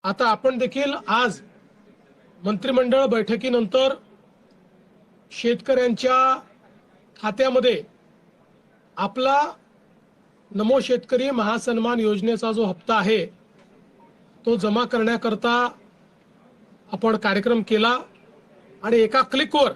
आता आपण देखील आज मंत्रिमंडळ बैठकीनंतर शेतकऱ्यांच्या खात्यामध्ये आपला नमो शेतकरी महासन्मान योजनेचा जो हप्ता आहे तो जमा करण्याकरता आपण कार्यक्रम केला आणि एका क्लिकवर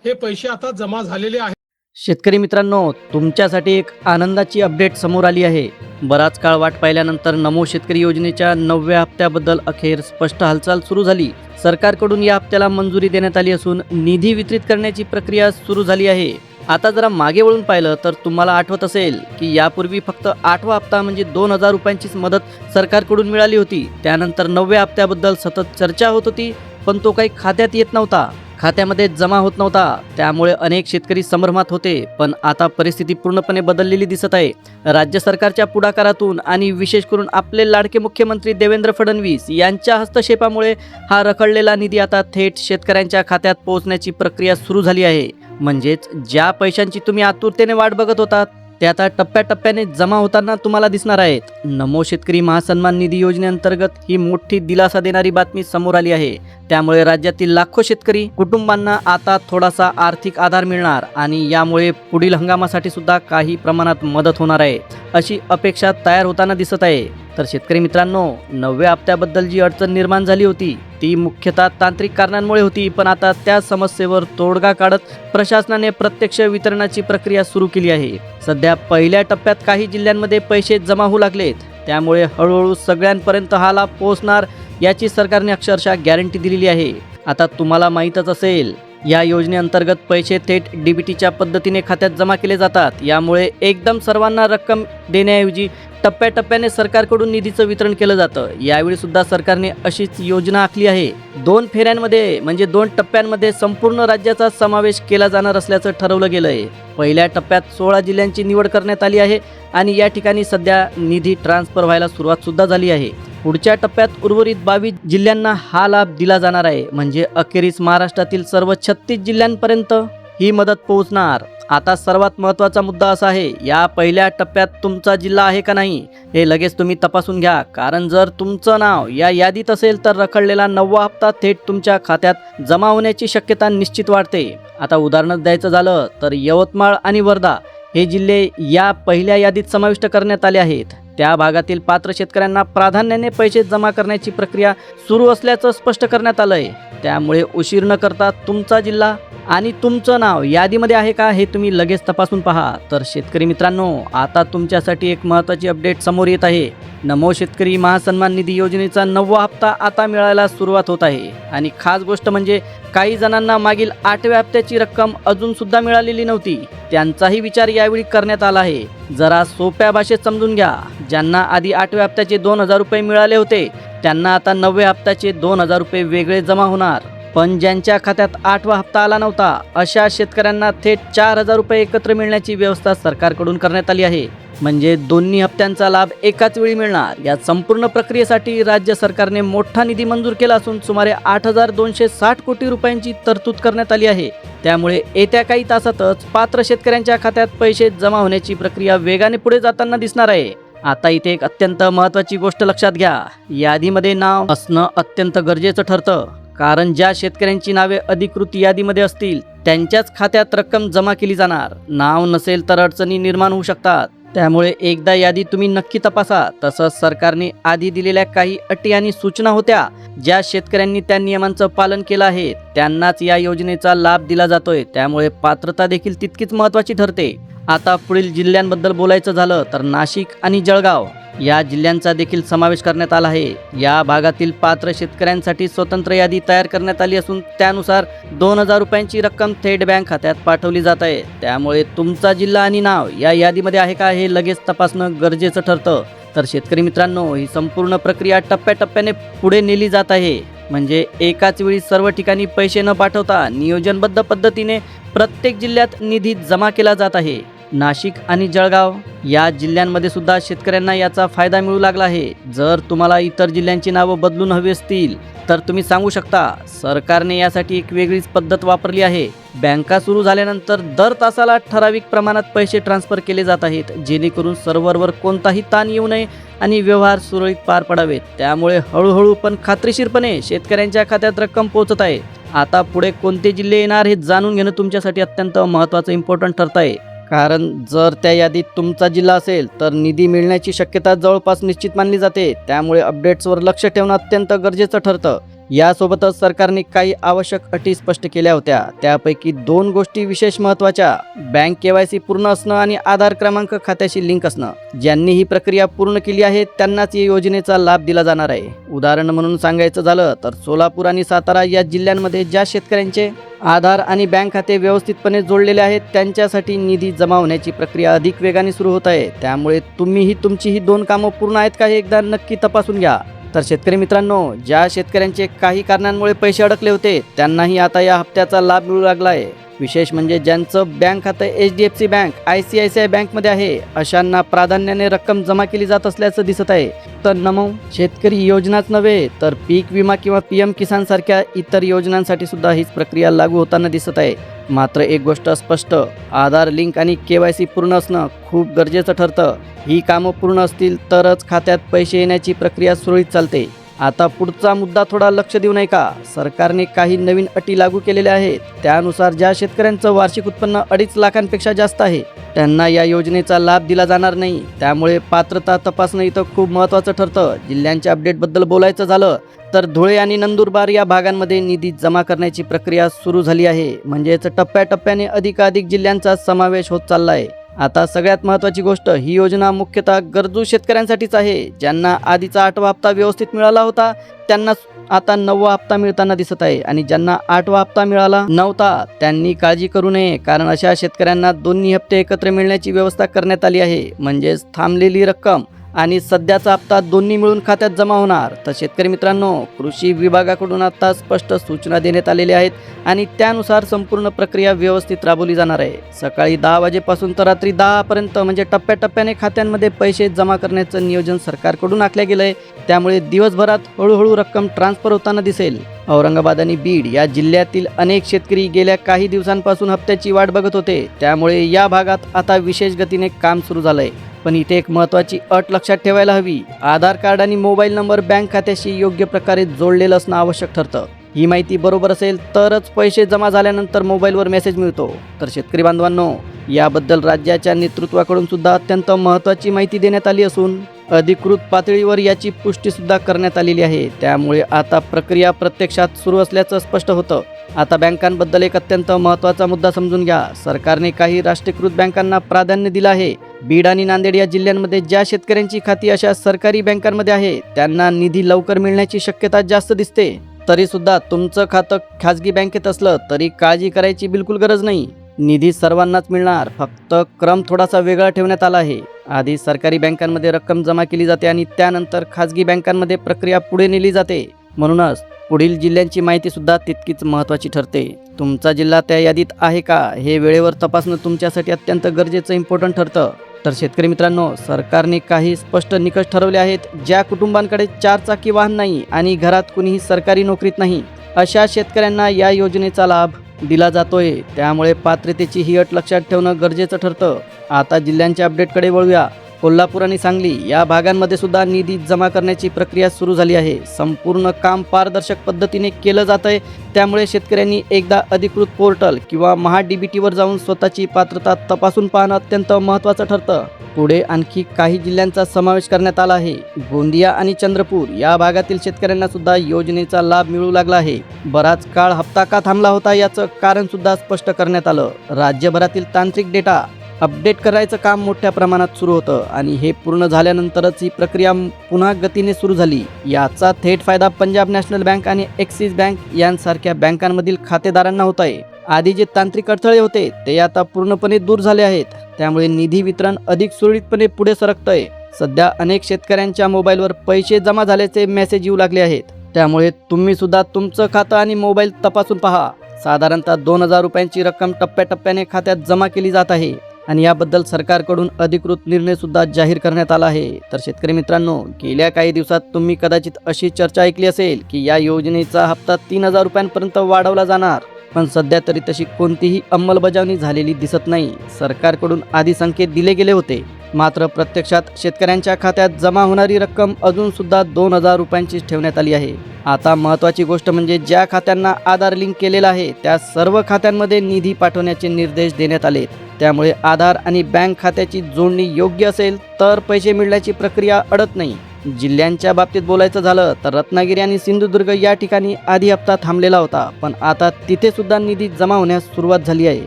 हे पैसे आता जमा झालेले आहेत। शेतकरी मित्रांनो, तुमच्यासाठी एक आनंदाची अपडेट समोर आली आहे। बराच काळ वाट पाहिल्यानंतर नमो शेतकरी योजनेच्या 9व्या हप्त्याबद्दल अखेर स्पष्ट हालचाल सुरू झाली। सरकारकडून या हप्त्याला मंजुरी देण्यात आली असून निधी वितरित करण्याची प्रक्रिया सुरू झाली आहे। आता जरा मागे वळून पाहिलं तर तुम्हाला आठवत असेल की यापूर्वी फक्त 8वा हप्ता म्हणजे 2000 रुपयांचीच मदत सरकारकडून मिळाली होती। त्यानंतर 9व्या हप्त्याबद्दल सतत चर्चा होत होती, पण तो काही खात्यात येत नव्हता, खात्यामध्ये जमा होत नव्हता। त्यामुळे अनेक शेतकरी संभ्रमात होते, पण आता परिस्थिती पूर्णपणे बदललेली दिसत आहे। राज्य सरकारच्या पुढाकारातून आणि विशेष करून आपले लाडके मुख्यमंत्री देवेंद्र फडणवीस यांच्या हस्तक्षेपामुळे हा रखडलेला निधी आता थेट शेतकऱ्यांच्या खात्यात पोहोचण्याची प्रक्रिया सुरू झाली आहे। म्हणजेच ज्या पैशांची तुम्ही आतुरतेने वाट बघत होतात ते आता टप्प्याटप्प्याने जमा होताना तुम्हाला दिसणार आहेत। नमो शेतकरी महासन्मान निधी योजनेअंतर्गत ही मोठी दिलासा देणारी बातमी समोर आली आहे। त्यामुळे राज्यातील लाखो शेतकरी कुटुंबांना आता थोडासा आर्थिक आधार मिळणार आणि यामुळे पुढील हंगामासाठी सुद्धा काही प्रमाणात मदत होणार आहे, अशी अपेक्षा तयार होताना दिसत आहे। तर शेतकरी मित्रांनो, 9व्या हप्त्याबद्दल जी अडचण निर्माण झाली होती ती मुख्यतः तांत्रिक कारणांमुळे होती, पण आता त्या समस्येवर तोडगा काढत प्रशासनाने प्रत्यक्ष वितरणाची प्रक्रिया सुरू केली आहे। सध्या पहिल्या टप्प्यात काही जिल्ह्यांमध्ये पैसे जमा होऊ लागलेत, त्यामुळे हळूहळू सगळ्यांपर्यंत हा लाभ पोहोचणार याची सरकारने अक्षरशः गॅरंटी दिलेली आहे। आता तुम्हाला माहीतच असेल, या योजनेअंतर्गत पैसे थेट डीबीटीच्या पद्धतीने खात्यात जमा केले जातात। यामुळे एकदम सर्वांना रक्कम देण्याऐवजी टप्प्याटप्प्याने सरकारकडून निधीचं वितरण केलं जातं। यावेळी सुद्धा सरकारने अशीच योजना आखली आहे। 2 फेऱ्यांमध्ये म्हणजे 2 टप्प्यांमध्ये संपूर्ण राज्याचा समावेश केला जाणार असल्याचं ठरवलं गेलं आहे। पहिल्या टप्प्यात 16 जिल्ह्यांची निवड करण्यात आली आहे आणि या ठिकाणी सध्या निधी ट्रान्सफर व्हायला सुरुवात सुद्धा झाली आहे। पुढच्या टप्प्यात उर्वरित 22 जिल्ह्यांना हा लाभ दिला जाणार आहे। म्हणजे अखेरीस महाराष्ट्रातील सर्व 36 जिल्ह्यांपर्यंत ही मदत पोहोचणार। आता सर्वात महत्त्वाचा मुद्दा असा आहे, या पहिल्या टप्प्यात तुमचा जिल्हा आहे का नाही हे लगेच तुम्ही तपासून घ्या, कारण जर तुमचं नाव या यादीत असेल तर रखडलेला 9वा हप्ता थेट तुमच्या खात्यात जमा होण्याची शक्यता निश्चित वाढते। आता उदाहरण द्यायचं झालं तर यवतमाळ आणि वर्धा हे जिल्हे या पहिल्या यादीत समाविष्ट करण्यात आले आहेत। त्या भागातील पात्र शेतकऱ्यांना प्राधान्याने पैसे जमा करण्याची प्रक्रिया सुरू असल्याचं स्पष्ट करण्यात आलंय। त्यामुळे उशीर न करता तुमचा जिल्हा आणि तुमचं नाव यादीमध्ये आहे का हे तुम्ही लगेच तपासून पहा। तर शेतकरी मित्रांनो, आता तुमच्यासाठी एक महत्त्वाची अपडेट समोर येत आहे। नमो शेतकरी महासन्मान निधी योजनेचा 9वा हप्ता आता मिळायला सुरुवात होत आहे आणि खास गोष्ट म्हणजे काही जणांना मागील 8व्या हप्त्याची रक्कम अजून सुद्धा मिळालेली नव्हती, त्यांचाही विचार यावेळी करण्यात आला आहे। जरा सोप्या भाषेत समजून घ्या, ज्यांना आधी 8व्या हप्त्याचे 2000 रुपये मिळाले होते त्यांना आता 9व्या हप्त्याचे 2000 रुपये वेगळे जमा होणार। पण ज्यांच्या खात्यात 8वा हप्ता आला नव्हता अशा शेतकऱ्यांना थेट 4000 रुपये एकत्र मिळण्याची व्यवस्था सरकारकडून करण्यात आली आहे। म्हणजे दोन्ही हप्त्यांचा लाभ एकाच वेळी मिळणार। या संपूर्ण प्रक्रियेसाठी राज्य सरकारने मोठा निधी मंजूर केला असून सुमारे 8260 कोटी रुपयांची तरतूद करण्यात आली आहे। त्यामुळे येत्या काही तासातच पात्र शेतकऱ्यांच्या खात्यात पैसे जमा होण्याची प्रक्रिया वेगाने पुढे जाताना दिसणार आहे। आता इथे एक अत्यंत महत्त्वाची गोष्ट लक्षात घ्या, यादीमध्ये नाव असणं अत्यंत गरजेचं ठरतं, कारण ज्या शेतकऱ्यांची नावे अधिकृत यादीमध्ये असतील त्यांच्याच खात्यात रक्कम जमा केली जाणार। नाव नसेल तर अडचणी निर्माण होऊ शकतात, त्यामुळे एकदा यादी तुम्ही नक्की तपासा। तसंच सरकारने आधी दिलेल्या काही अटी आणि सूचना होत्या, ज्या शेतकऱ्यांनी त्या नियमांचं पालन केलं आहे त्यांनाच या योजनेचा लाभ दिला जातोय। त्यामुळे पात्रता देखील तितकीच महत्त्वाची ठरते। आता पुढील जिल्ह्यांबद्दल बोलायचं झालं तर नाशिक आणि जळगाव या जिल्ह्यांचा देखील समावेश करण्यात आला आहे। या भागातील पात्र शेतकऱ्यांसाठी स्वतंत्र यादी तयार करण्यात आली असून त्यानुसार 2000 रुपयांची रक्कम थेट बँक खात्यात पाठवली जात आहे। त्यामुळे तुमचा जिल्हा आणि नाव या यादीमध्ये आहे का हे लगेच तपासणं गरजेचं ठरतं। तर शेतकरी मित्रांनो, ही संपूर्ण प्रक्रिया टप्प्याटप्प्याने पुढे नेली जात आहे। म्हणजे एकाच वेळी सर्व ठिकाणी पैसे न पाठवता नियोजनबद्ध पद्धतीने प्रत्येक जिल्ह्यात निधी जमा केला जात आहे। नाशिक आणि जळगाव या जिल्ह्यांमध्ये सुद्धा शेतकऱ्यांना याचा फायदा मिळू लागला आहे। जर तुम्हाला इतर जिल्ह्यांची नावं बदलून हवी असतील तर तुम्ही सांगू शकता। सरकारने यासाठी एक वेगळीच पद्धत वापरली आहे। बँका सुरू झाल्यानंतर दर तासाला ठराविक प्रमाणात पैसे ट्रान्सफर केले जात आहेत, जेणेकरून सर्व्हरवर कोणताही ताण येऊ नये आणि व्यवहार सुरळीत पार पडावेत. त्यामुळे हळूहळू पण खात्रीशीरपणे शेतकऱ्यांच्या खात्यात रक्कम पोहोचत आहे. आता पुढे कोणते जिल्हे येणार हे जाणून घेणं तुमच्यासाठी अत्यंत महत्त्वाचं इम्पॉर्टंट ठरत आहे. कारण जर त्या यादीत तुमचा जिल्हा असेल तर निधी मिळण्याची शक्यता जवळपास निश्चित मानली जाते. त्यामुळे अपडेट्सवर लक्ष ठेवणं अत्यंत गरजेचं ठरतं. यासोबतच सरकारने काही आवश्यक अटी स्पष्ट केल्या होत्या. त्यापैकी 2 गोष्टी विशेष महत्त्वाच्या: बँक KYC पूर्ण असणं आणि आधार क्रमांक खात्याशी लिंक असणं. ज्यांनी ही प्रक्रिया पूर्ण केली आहे त्यांनाच या योजनेचा लाभ दिला जाणार आहे. उदाहरण म्हणून सांगायचं झालं तर सोलापूर आणि सातारा या जिल्ह्यांमध्ये ज्या शेतकऱ्यांचे आधार आणि बँक खाते व्यवस्थितपणे जोडलेले आहेत त्यांच्यासाठी निधी जमा होण्याची प्रक्रिया अधिक वेगाने सुरू होत आहे. त्यामुळे तुम्हीही तुमची ही 2 कामं पूर्ण आहेत का हे एकदा नक्की तपासून घ्या. तर शेतकरी मित्रांनो, ज्या शेतकऱ्यांचे काही कारणांमुळे पैसे अडकले होते त्यांनाही आता या हप्त्याचा लाभ मिळू लागला आहे. विशेष म्हणजे ज्यांचं बँक खातं HDFC बँक, ICICI बँकमध्ये आहे अशांना प्राधान्याने रक्कम जमा केली जात असल्याचं दिसत आहे. तर नमो शेतकरी योजनाच नव्हे तर पीक विमा किंवा PM किसान सारख्या इतर योजनांसाठी सुद्धा हीच प्रक्रिया लागू होताना दिसत आहे. मात्र एक गोष्ट स्पष्ट: आधार लिंक आणि KYC पूर्ण असणं खूप गरजेचं ठरतं. ही कामं पूर्ण असतील तरच खात्यात पैसे येण्याची प्रक्रिया सुरळीत चालते. आता पुढचा मुद्दा थोडा लक्ष देऊ नये का? सरकारने काही नवीन अटी लागू केलेल्या आहेत. त्यानुसार ज्या शेतकऱ्यांचं वार्षिक उत्पन्न 2.5 लाखांपेक्षा जास्त आहे त्यांना या योजनेचा लाभ दिला जाणार नाही. त्यामुळे पात्रता तपासणं इथं खूप महत्त्वाचं ठरतं. जिल्ह्यांच्या अपडेटबद्दल बोलायचं झालं तर धुळे आणि नंदुरबार या भागांमध्ये निधी जमा करण्याची प्रक्रिया सुरू झाली आहे. म्हणजेच टप्प्याटप्प्याने अधिकाधिक जिल्ह्यांचा समावेश होत चालला आहे. आता सगळ्यात महत्त्वाची गोष्ट: ही योजना मुख्यतः गरजू शेतकऱ्यांसाठीच आहे. ज्यांना आधीचा 8वा हप्ता व्यवस्थित मिळाला होता त्यांना आता 9वा हप्ता मिळताना दिसत आहे आणि ज्यांना 8वा हप्ता मिळाला नव्हता त्यांनी काळजी करू नये. कारण अशा शेतकऱ्यांना दोन्ही हप्ते एकत्र मिळण्याची व्यवस्था करण्यात आली आहे. म्हणजेच थांबलेली रक्कम आणि सध्याचा हप्ता दोन्ही मिळून खात्यात जमा होणार. तर शेतकरी मित्रांनो, कृषी विभागाकडून आता स्पष्ट सूचना देण्यात आलेल्या आहेत आणि त्यानुसार संपूर्ण प्रक्रिया व्यवस्थित राबवली जाणार आहे. सकाळी 10 वाजेपासून तर रात्री 10 पर्यंत म्हणजे टप्प्याटप्प्याने खात्यांमध्ये पैसे जमा करण्याचं नियोजन सरकारकडून आखलं गेलं आहे. त्यामुळे दिवसभरात हळूहळू रक्कम ट्रान्सफर होताना दिसेल. औरंगाबाद आणि बीड या जिल्ह्यातील अनेक शेतकरी गेल्या काही दिवसांपासून हप्त्याची वाट बघत होते. त्यामुळे या भागात आता विशेष गतीने काम सुरू झालंय. पण इथे एक महत्त्वाची अट लक्षात ठेवायला हवी: आधार कार्ड आणि मोबाईल नंबर बँक खात्याशी योग्य प्रकारे जोडलेलं असणं आवश्यक ठरतं. ही माहिती बरोबर असेल तरच पैसे जमा झाल्यानंतर मोबाईलवर मेसेज मिळतो. तर शेतकरी बांधवांनो, याबद्दल राज्याच्या नेतृत्वाकडून सुद्धा अत्यंत महत्त्वाची माहिती देण्यात आली असून अधिकृत पातळीवर याची पुष्टी सुद्धा करण्यात आलेली आहे. त्यामुळे आता प्रक्रिया प्रत्यक्षात सुरू असल्याचं स्पष्ट होतं. आता बँकांबद्दल एक अत्यंत महत्त्वाचा मुद्दा समजून घ्या. सरकारने काही राष्ट्रीयकृत बँकांना प्राधान्य दिलं आहे. बीड आणि नांदेड या जिल्ह्यांमध्ये ज्या शेतकऱ्यांची खाती अशा सरकारी बँकांमध्ये आहे त्यांना निधी लवकर मिळण्याची शक्यता जास्त दिसते. तरी सुद्धा तुमचं खातं खाजगी बँकेत असलं तरी काळजी करायची बिलकुल गरज नाही. निधी सर्वांनाच मिळणार, फक्त क्रम थोडासा वेगळा ठेवण्यात आला आहे. आधी सरकारी बँकांमध्ये रक्कम जमा केली जाते आणि त्यानंतर खाजगी बँकांमध्ये प्रक्रिया पुढे नेली जाते. म्हणूनच पुढील जिल्ह्यांची माहिती सुद्धा तितकीच महत्त्वाची ठरते. तुमचा जिल्हा त्या यादीत आहे का हे वेळेवर तपासणं तुमच्यासाठी अत्यंत गरजेचं इम्पॉर्टंट ठरतं. तर शेतकरी मित्रांनो, सरकारने काही स्पष्ट निकष ठरवले आहेत. ज्या कुटुंबांकडे 4 चाकी वाहन नाही आणि घरात कुणीही सरकारी नोकरीत नाही अशा शेतकऱ्यांना या योजनेचा लाभ दिला जातोय. त्यामुळे पात्रतेची ही अट लक्षात ठेवणं गरजेचं ठरतं. आता जिल्ह्यांच्या अपडेटकडे वळूया. कोल्हापूर आणि सांगली या भागांमध्ये सुद्धा निधी जमा करण्याची प्रक्रिया सुरू झाली आहे. संपूर्ण काम पारदर्शक पद्धतीने केलं जात आहे. त्यामुळे शेतकऱ्यांनी एकदा अधिकृत पोर्टल किंवा MahaDBTवर जाऊन स्वतःची पात्रता तपासून पाहणं अत्यंत महत्त्वाचं ठरतं. पुढे आणखी काही जिल्ह्यांचा समावेश करण्यात आला आहे. गोंदिया आणि चंद्रपूर या भागातील शेतकऱ्यांना सुद्धा योजनेचा लाभ मिळू लागला आहे. बराच काळ हप्ता का थांबला होता याचं कारण सुद्धा स्पष्ट करण्यात आलं. राज्यभरातील तांत्रिक डेटा अपडेट करायचं काम मोठ्या प्रमाणात सुरू होतं आणि हे पूर्ण झाल्यानंतरच ही प्रक्रिया पुन्हा गतीने सुरू झाली. याचा थेट फायदा पंजाब नॅशनल बँक आणि ॲक्सिस बँक यांसारख्या बँकांमधील खातेदारांना होत आहे. आधी जे तांत्रिक अडथळे होते ते आता पूर्णपणे दूर झाले आहेत. त्यामुळे निधी वितरण अधिक सुरळीतपणे पुढे सरकतंय. सध्या अनेक शेतकऱ्यांच्या मोबाईलवर पैसे जमा झाल्याचे मेसेज येऊ लागले आहेत. त्यामुळे तुम्ही सुद्धा तुमचं खातं आणि मोबाईल तपासून पहा. साधारणतः 2000 रुपयांची रक्कम टप्प्याटप्प्याने खात्यात जमा केली जात आहे आणि याबद्दल सरकारकडून अधिकृत निर्णय सुद्धा जाहीर करण्यात आला आहे. तर शेतकरी मित्रांनो, गेल्या काही दिवसात तुम्ही कदाचित अशी चर्चा ऐकली असेल की या योजनेचा हप्ता 3000 रुपयांपर्यंत वाढवला जाणार. पण सध्या तरी तशी कोणतीही अंमलबजावणी झालेली दिसत नाही. सरकारकडून आधी संकेत दिले गेले होते मात्र प्रत्यक्षात शेतकऱ्यांच्या खात्यात जमा होणारी रक्कम अजून सुद्धा 2,000 रुपयांचीच ठेवण्यात आली आहे. आता महत्त्वाची गोष्ट म्हणजे ज्या खात्यांना आधार लिंक केलेला आहे त्या सर्व खात्यांमध्ये निधी पाठवण्याचे निर्देश देण्यात आले. त्यामुळे आधार आणि बँक खात्याची जोडणी योग्य असेल तर पैसे मिळण्याची प्रक्रिया अडत नाही. जिल्ह्यांच्या बाबतीत बोलायचं झालं तर रत्नागिरी आणि सिंधुदुर्ग या ठिकाणी आधी हप्ता थांबलेला होता, पण आता तिथे सुद्धा निधी जमा होण्यास सुरुवात झाली आहे.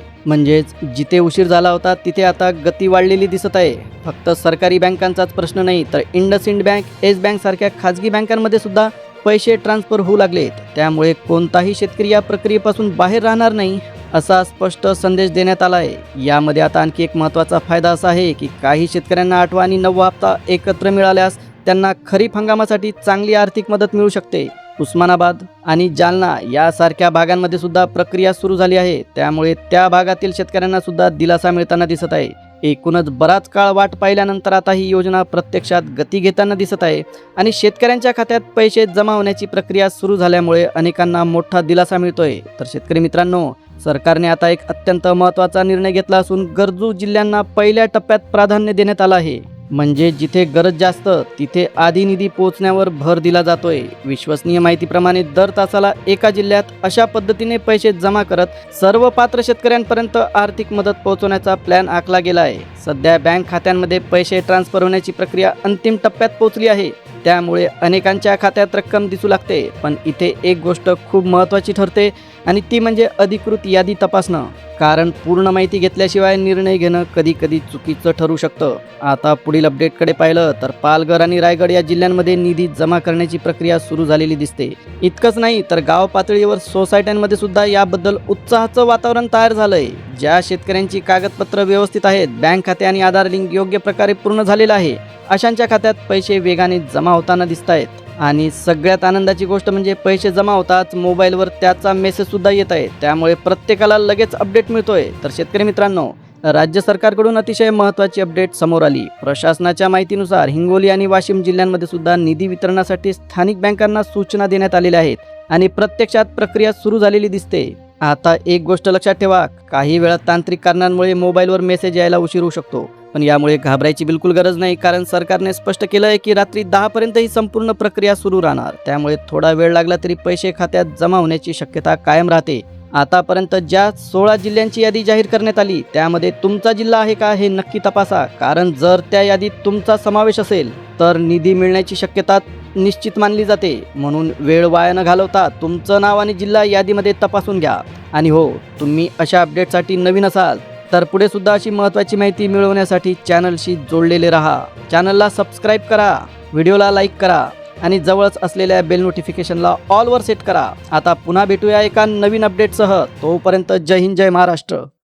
म्हणजेच जिथे उशीर झाला होता तिथे आता गती वाढलेली दिसत आहे. फक्त सरकारी बँकांचाच प्रश्न नाही तर इंडसइंड बँक, येस बँक सारख्या खाजगी बँकांमध्ये सुद्धा पैसे ट्रान्सफर होऊ लागलेत. त्यामुळे कोणताही शेतकरी या प्रक्रियेपासून बाहेर राहणार नाही असा स्पष्ट संदेश देण्यात आला आहे. यामध्ये आता आणखी एक महत्त्वाचा फायदा असा आहे की काही शेतकऱ्यांना 8वा आणि 9वा हप्ता एकत्र मिळाल्यास त्यांना खरीप हंगामासाठी चांगली आर्थिक मदत मिळू शकते. उस्मानाबाद आणि जालना यासारख्या भागांमध्ये सुद्धा प्रक्रिया सुरू झाली आहे. त्यामुळे त्या भागातील शेतकऱ्यांना सुद्धा दिलासा मिळताना दिसत आहे. एकूणच बराच काळ वाट पाहिल्यानंतर आता ही योजना प्रत्यक्षात गती घेताना दिसत आहे आणि शेतकऱ्यांच्या खात्यात पैसे जमा होण्याची प्रक्रिया सुरू झाल्यामुळे अनेकांना मोठा दिलासा मिळतोय. तर शेतकरी मित्रांनो, सरकारने आता एक अत्यंत महत्त्वाचा निर्णय घेतला असून गरजू जिल्ह्यांना पहिल्या टप्प्यात प्राधान्य देण्यात आलं आहे. म्हणजे जिथे गरज जास्त तिथे आधी निधी पोहोचण्यावर भर दिला जातोय. विश्वसनीय माहितीप्रमाणे दर तासाला एका जिल्ह्यात अशा पद्धतीने पैसे जमा करत सर्व पात्र शेतकऱ्यांपर्यंत आर्थिक मदत पोहोचवण्याचा प्लॅन आखला गेला आहे. सध्या बँक खात्यांमध्ये पैसे ट्रान्सफर होण्याची प्रक्रिया अंतिम टप्प्यात पोहोचली आहे. त्यामुळे अनेकांच्या खात्यात रक्कम दिसू लागते. पण इथे एक गोष्ट खूप महत्त्वाची ठरते आणि ती म्हणजे अधिकृत यादी तपासणं. कारण पूर्ण माहिती घेतल्याशिवाय निर्णय घेणं कधी कधी चुकीचं ठरू शकतं. आता पुढील अपडेटकडे पाहिलं तर पालघर आणि रायगड या जिल्ह्यांमध्ये निधी जमा करण्याची प्रक्रिया सुरू झालेली दिसते. इतकंच नाही तर गाव पातळीवर सोसायट्यांमध्ये सुद्धा याबद्दल उत्साहाचं वातावरण तयार झालंय. ज्या शेतकऱ्यांची कागदपत्र व्यवस्थित आहेत, बँक खाते आणि आधार लिंक योग्य प्रकारे पूर्ण झालेलं आहे, अशांच्या खात्यात पैसे वेगाने जमा होताना दिसत आहेत. आणि सगळ्यात आनंदाची गोष्ट म्हणजे पैसे जमा होताच मोबाईलवर त्याचा मेसेज सुद्धा येत आहे. त्यामुळे प्रत्येकाला लगेच अपडेट मिळतोय. तर शेतकरी मित्रांनो, राज्य सरकारकडून अतिशय महत्त्वाची अपडेट समोर आली. प्रशासनाच्या माहितीनुसार हिंगोली आणि वाशिम जिल्ह्यांमध्ये सुद्धा निधी वितरणासाठी स्थानिक बँकांना सूचना देण्यात आलेल्या आहेत आणि प्रत्यक्षात प्रक्रिया सुरू झालेली दिसते. आता एक गोष्ट लक्षात ठेवा, काही वेळा तांत्रिक कारणांमुळे मोबाईलवर मेसेज यायला उशीर होऊ शकतो. पण यामुळे घाबरायची बिलकुल गरज नाही, कारण सरकारने स्पष्ट केलं आहे की रात्री 10 पर्यंत ही संपूर्ण प्रक्रिया सुरू राहणार. त्यामुळे थोडा वेळ लागला तरी पैसे खात्यात जमा होण्याची शक्यता कायम राहते. आतापर्यंत ज्या 16 जिल्ह्यांची यादी जाहीर करण्यात आली त्यामध्ये तुमचा जिल्हा आहे का हे नक्की तपासा. कारण जर त्या यादीत तुमचा समावेश असेल तर निधी मिळण्याची शक्यता निश्चित मानली जाते. म्हणून वेळ वाया न घालवता तुमचं नाव आणि जिल्हा यादीमध्ये तपासून घ्या. आणि हो, तुम्ही अशा अपडेटसाठी नवीन असाल तर पुढे सुद्धा अशी महत्त्वाची माहिती मिळवण्यासाठी चॅनलशी जोडलेले राहा. चॅनलला सबस्क्राईब करा, व्हिडिओला लाईक करा आणि जवळच असलेल्या बेल नोटिफिकेशनला ऑलवर सेट करा. आता पुन्हा भेटूया एका नवीन अपडेटसह. तोपर्यंत जय हिंद, जय महाराष्ट्र.